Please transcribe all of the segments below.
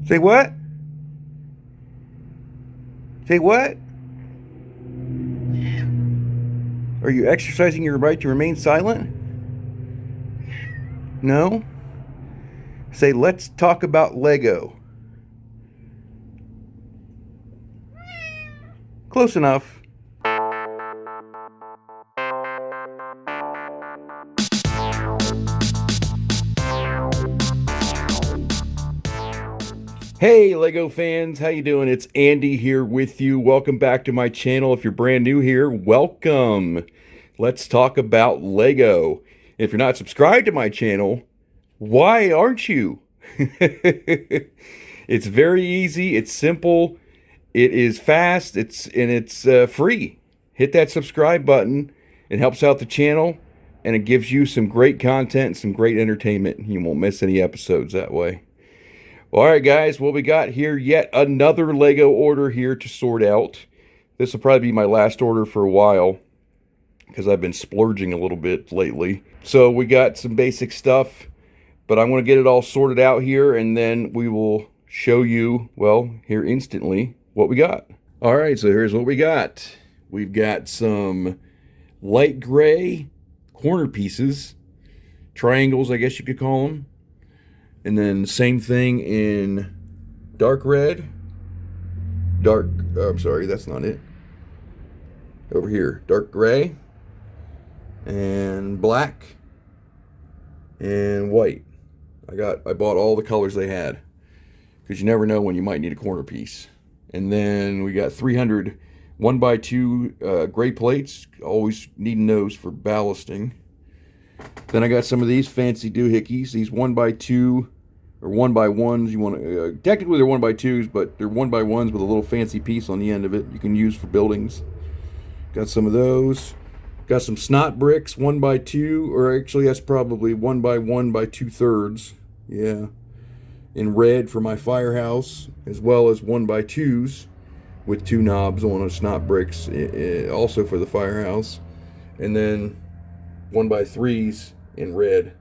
Say what? Say what? Are you exercising your right to remain silent? No? Say, let's talk about Lego. Close enough. Hey Lego fans, how you doing? It's Andy here with you. Welcome back to my channel. If you're brand new here, welcome. Let's talk about Lego. If you're not subscribed to my channel, why aren't you? It's very easy, it's simple, it is fast, it's free. Hit that subscribe button. It helps out the channel and it gives you some great content and some great entertainment. You won't miss any episodes that way. All right, guys, what we got here, yet another Lego order here to sort out. This will probably be my last order for a while because I've been splurging a little bit lately. So we got some basic stuff, but I'm going to get it all sorted out here, and then we will show you, well, here instantly, what we got. All right, so here's what we got. We've got some light gray corner pieces, triangles, I guess you could call them. And then same thing in dark red, I'm sorry, that's not it. Over here, dark gray, and black, and white. I bought all the colors they had, because you never know when you might need a corner piece. And then we got 300 1x2 gray plates, always needing those for ballasting. Then I got some of these fancy doohickeys, these 1x2 or 1x1s. You want to technically they're 1x2s, but they're 1x1s with a little fancy piece on the end of it you can use for buildings. Got some of those. Got some snot bricks, 1x2, or actually that's probably 1x1 by 2/3. Yeah, in red for my firehouse, as well as 1x2s with 2 knobs on a snot bricks, also for the firehouse, and then 1x3s in red.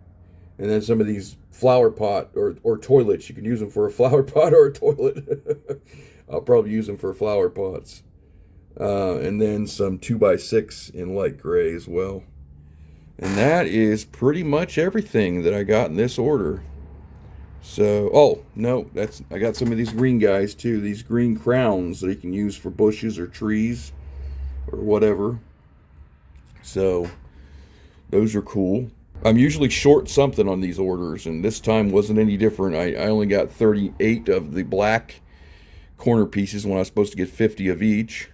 And then some of these flower pot or toilets. You can use them for a flower pot or a toilet. I'll probably use them for flower pots. And then some 2x6 in light gray as well. And that is pretty much everything that I got in this order. So, oh, no, I got some of these green guys too. These green crowns that you can use for bushes or trees or whatever. So, those are cool. I'm usually short something on these orders, and this time wasn't any different. I only got 38 of the black corner pieces when I was supposed to get 50 of each.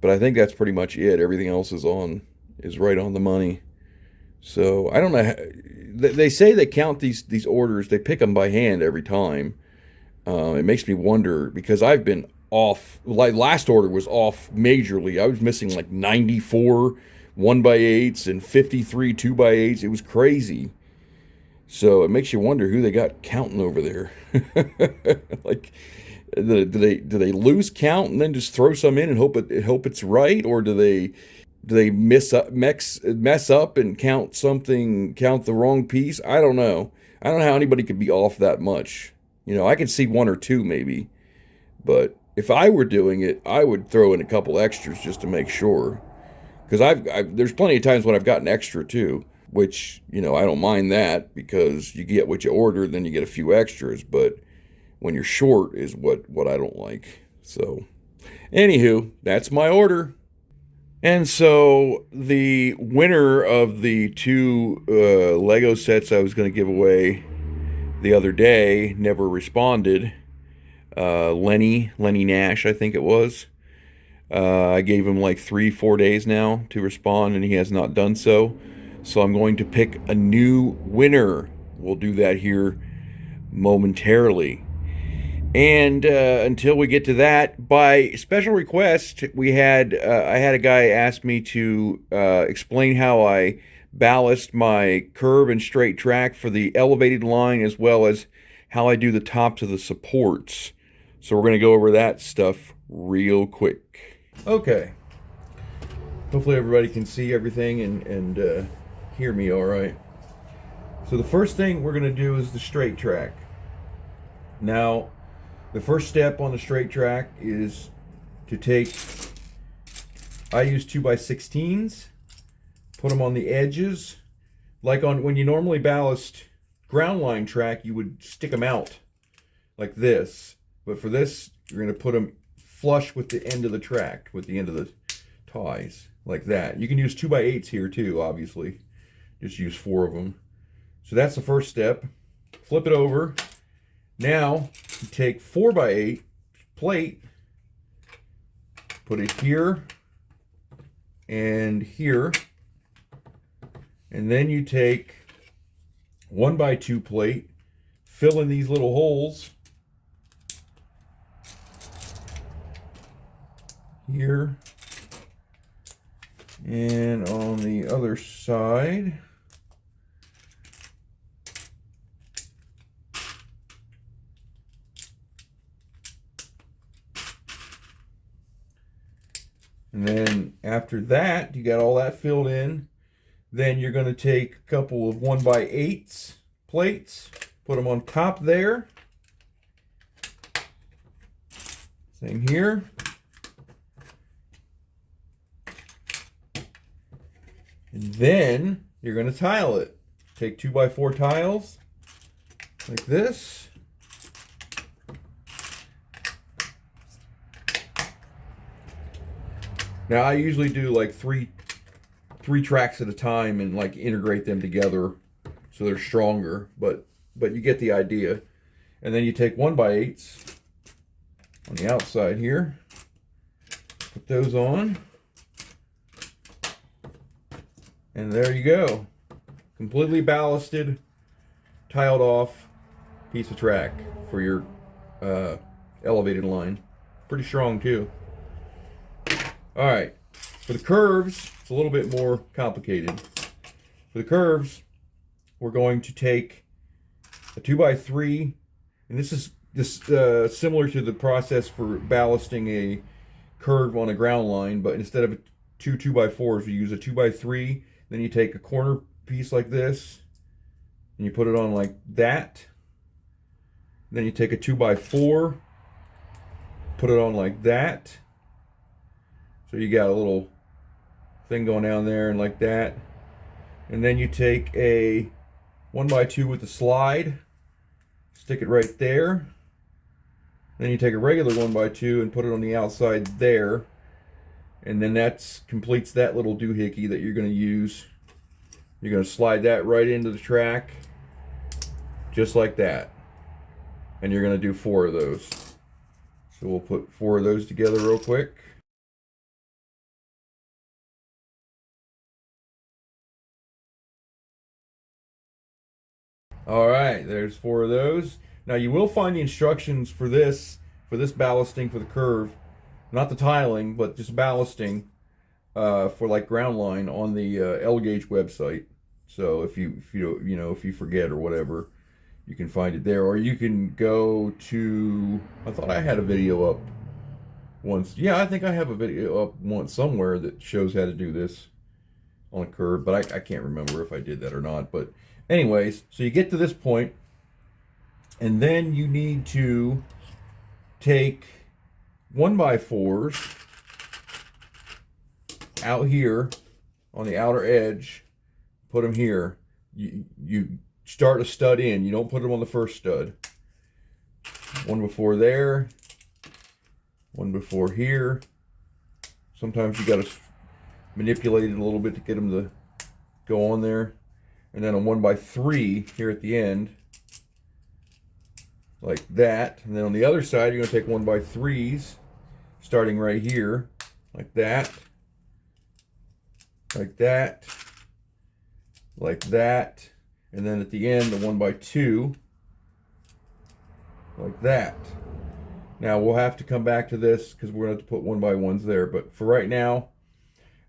But I think that's pretty much it. Everything else is right on the money. So I don't know. They say they count these orders. They pick them by hand every time. It makes me wonder, because I've been off. Like last order was off majorly. I was missing like 94 1x8s and 53 2x8s. It was crazy. So it makes you wonder who they got counting over there. Like, do they lose count and then just throw some in and hope it's right, or do they mess up and count the wrong piece? I don't know. I don't know how anybody could be off that much. You know, I could see 1 or 2 maybe, but if I were doing it, I would throw in a couple extras just to make sure. Because there's plenty of times when I've gotten extra too, which, you know, I don't mind that, because you get what you order, then you get a few extras. But when you're short is what I don't like. So, anywho, that's my order. And so the winner of the 2 Lego sets I was going to give away the other day never responded. Lenny Nash, I think it was. I gave him like 3-4 days now to respond, and he has not done so. So I'm going to pick a new winner. We'll do that here momentarily. And until we get to that, by special request, I had a guy ask me to explain how I ballast my curb and straight track for the elevated line, as well as how I do the tops of the supports. So we're going to go over that stuff real quick. Okay. Hopefully everybody can see everything and hear me all right. So the first thing we're going to do is the straight track. Now, The first step on the straight track is to take, I use 2x16s, put them on the edges. Like on when you normally ballast ground line track, you would stick them out like this. But for this, you're going to put them flush with the end of the track, with the end of the ties, like that. You can use 2x8s here too, obviously. Just use 4 of them. So that's the first step. Flip it over. Now, you take 4x8 plate, put it here and here, and then you take 1x2 plate, fill in these little holes here and on the other side. And then after that, you got all that filled in. Then you're going to take a couple of 1x8s plates, put them on top there. Same here. And then you're going to tile it. Take 2x4 tiles like this. Now I usually do like three tracks at a time and like integrate them together so they're stronger, but you get the idea. And then you take 1x8s on the outside here, put those on, and there you go. Completely ballasted, tiled off piece of track for your elevated line. Pretty strong too. All right, for the curves, it's a little bit more complicated. For the curves, we're going to take a 2x3, and this is similar to the process for ballasting a curve on a ground line, but instead of two 2x4s, we use a 2x3. Then you take a corner piece like this, and you put it on like that. Then you take a 2x4, put it on like that. So you got a little thing going down there and like that. And then you take a 1x2 with a slide, stick it right there. Then you take a regular 1x2 and put it on the outside there. And then that completes that little doohickey that you're going to use. You're going to slide that right into the track, just like that. And you're going to do 4 of those. So we'll put 4 of those together real quick. All right, there's 4 of those. Now you will find the instructions for this ballasting for the curve, not the tiling, but just ballasting for like ground line on the L-Gauge website. So if you forget or whatever, you can find it there, or you can go to. I thought I had a video up once. Yeah, I think I have a video up once somewhere that shows how to do this on a curve, but I can't remember if I did that or not. But anyways, so you get to this point, and then you need to take 1x4s out here on the outer edge, put them here. You start a stud in. You don't put them on the first stud. One before there, one before here. Sometimes you got to manipulate it a little bit to get them to go on there. And then a 1x3 here at the end, like that. And then on the other side, you're going to take 1x3s, starting right here, like that, like that, like that. And then at the end, the 1x2, like that. Now we'll have to come back to this because we're going to have to put 1x1s there. But for right now,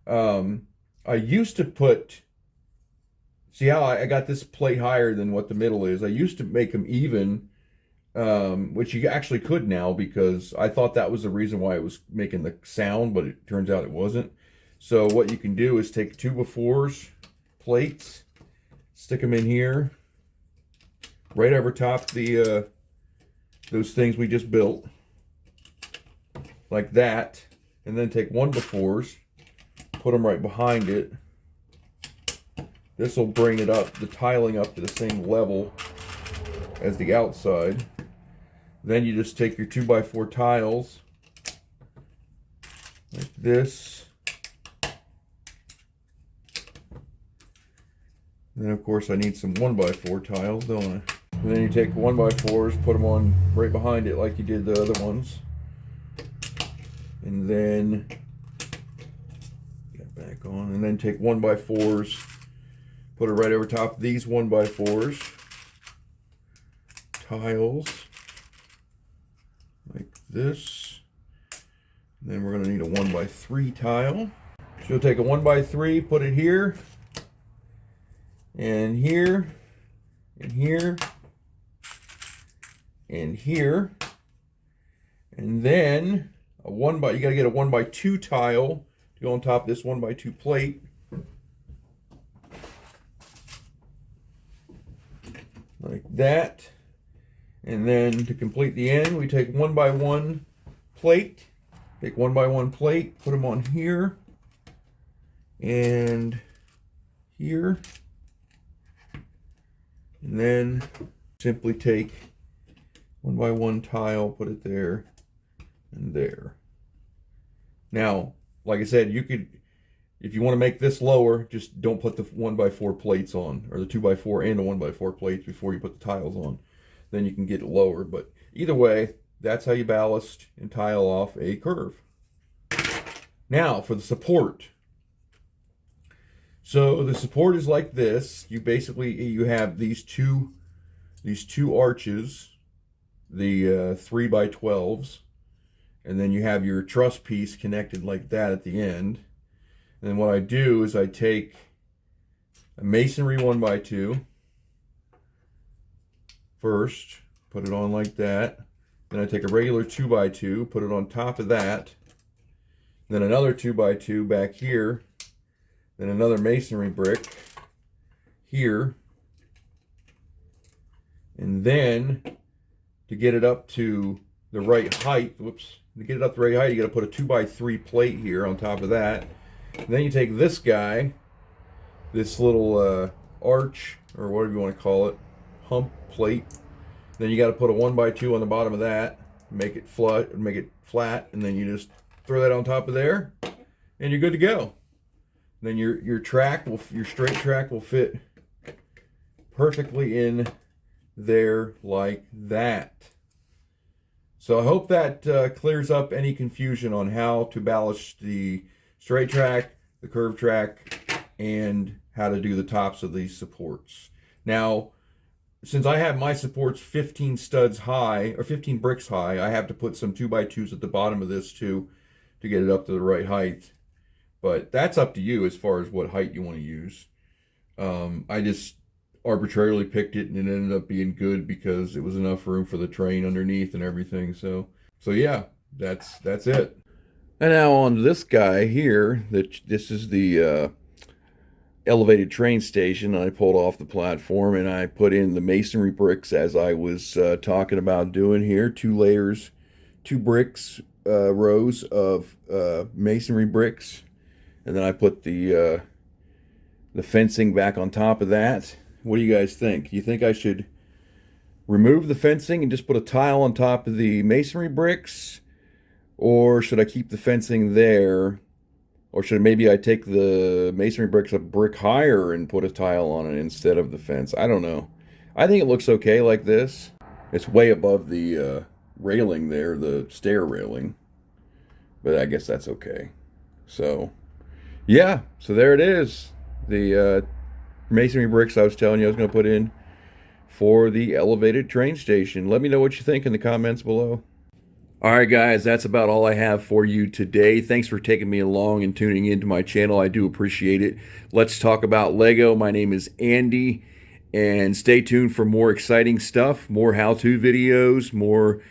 I used to put, see how I got this plate higher than what the middle is. I used to make them even, which you actually could now, because I thought that was the reason why it was making the sound, but it turns out it wasn't. So what you can do is take 2x4s plates, stick them in here, right over top the those things we just built like that, and then take 1x4s, put them right behind it. This will bring it up, the tiling up to the same level as the outside. Then you just take your 2x4 tiles like this. Then of course I need some 1x4 tiles, don't I? And then you take 1x4s, put them on right behind it like you did the other ones. And then get back on, and then take 1x4s, put it right over top of these 1x4s, tiles like this. And then we're going to need a 1x3 tile. So you'll take a 1x3, put it here, and here, and here, and here, and then you got to get a 1x2 tile to go on top of this 1x2 plate. Like that. And then to complete the end, we take 1x1 plate. Take 1x1 plate, put them on here and here. And then simply take 1x1 tile, put it there and there. Now, like I said, you could, if you want to make this lower, just don't put the 1x4 plates on, or the 2x4 and the 1x4 plates before you put the tiles on. Then you can get it lower. But either way, that's how you ballast and tile off a curve. Now for the support. So the support is like this. You have these two arches, the 3x12s. And then you have your truss piece connected like that at the end. And then what I do is I take a masonry 1x2 first, put it on like that. Then I take a regular 2x2, put it on top of that. Then another 2x2 back here. Then another masonry brick here. And then to get it up to the right height, to get it up the right height, you got to put a 2x3 plate here on top of that. And then you take this guy, this little arch, or whatever you want to call it, hump plate. Then you got to put a 1x2 on the bottom of that, make it flat, and then you just throw that on top of there, and you're good to go. Then your straight track will fit perfectly in there like that. So I hope that clears up any confusion on how to ballast the straight track, the curved track, and how to do the tops of these supports. Now, since I have my supports 15 studs high, or 15 bricks high, I have to put some 2x2s at the bottom of this too, to get it up to the right height. But that's up to you as far as what height you want to use. I just arbitrarily picked it, and it ended up being good because it was enough room for the train underneath and everything. So yeah, that's it. And now on this guy here, this is the elevated train station. I pulled off the platform and I put in the masonry bricks as I was talking about doing here. 2 layers, 2 bricks, rows of masonry bricks, and then I put the fencing back on top of that. What do you guys think? Do you think I should remove the fencing and just put a tile on top of the masonry bricks? Or should I keep the fencing there? Or should maybe I take the masonry bricks a brick higher and put a tile on it instead of the fence? I don't know. I think it looks okay like this. It's way above the railing there, the stair railing. But I guess that's okay. So, yeah. So there it is. The masonry bricks I was telling you I was going to put in for the elevated train station. Let me know what you think in the comments below. All right, guys, that's about all I have for you today. Thanks for taking me along and tuning into my channel. I do appreciate it. Let's talk about Lego. My name is Andy, and stay tuned for more exciting stuff, more how-to videos, more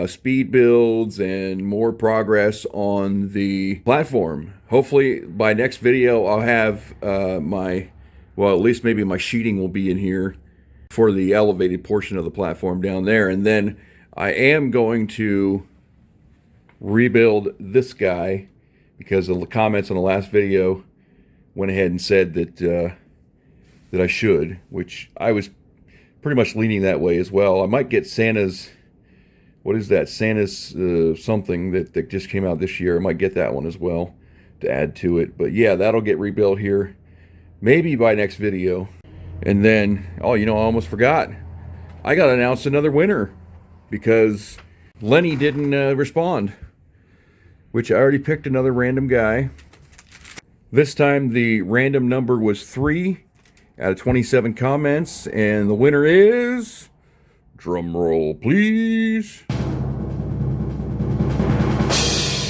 speed builds, and more progress on the platform. Hopefully, by next video, I'll have at least maybe my sheeting will be in here for the elevated portion of the platform down there. And then I am going to rebuild this guy because the comments on the last video went ahead and said that that I should, which I was pretty much leaning that way as well. I might get Santa's, what is that? Santa's something that just came out this year. I might get that one as well to add to it. But yeah, that'll get rebuilt here maybe by next video. And then, oh, you know, I almost forgot. I got to announce another winner because Lenny didn't respond, which I already picked another random guy. This time the random number was 3 out of 27 comments, and the winner is, drum roll please,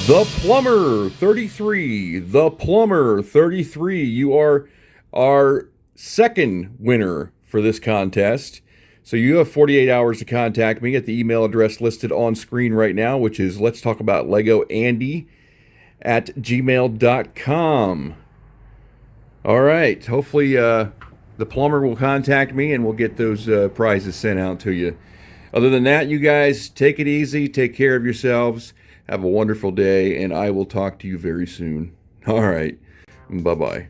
The Plumber 33. The Plumber 33. You are our second winner for this contest. So you have 48 hours to contact me at the email address listed on screen right now, which is let's talk about Lego Andy at gmail.com. All right. Hopefully the plumber will contact me and we'll get those prizes sent out to you. Other than that, you guys, take it easy. Take care of yourselves. Have a wonderful day, and I will talk to you very soon. All right. Bye-bye.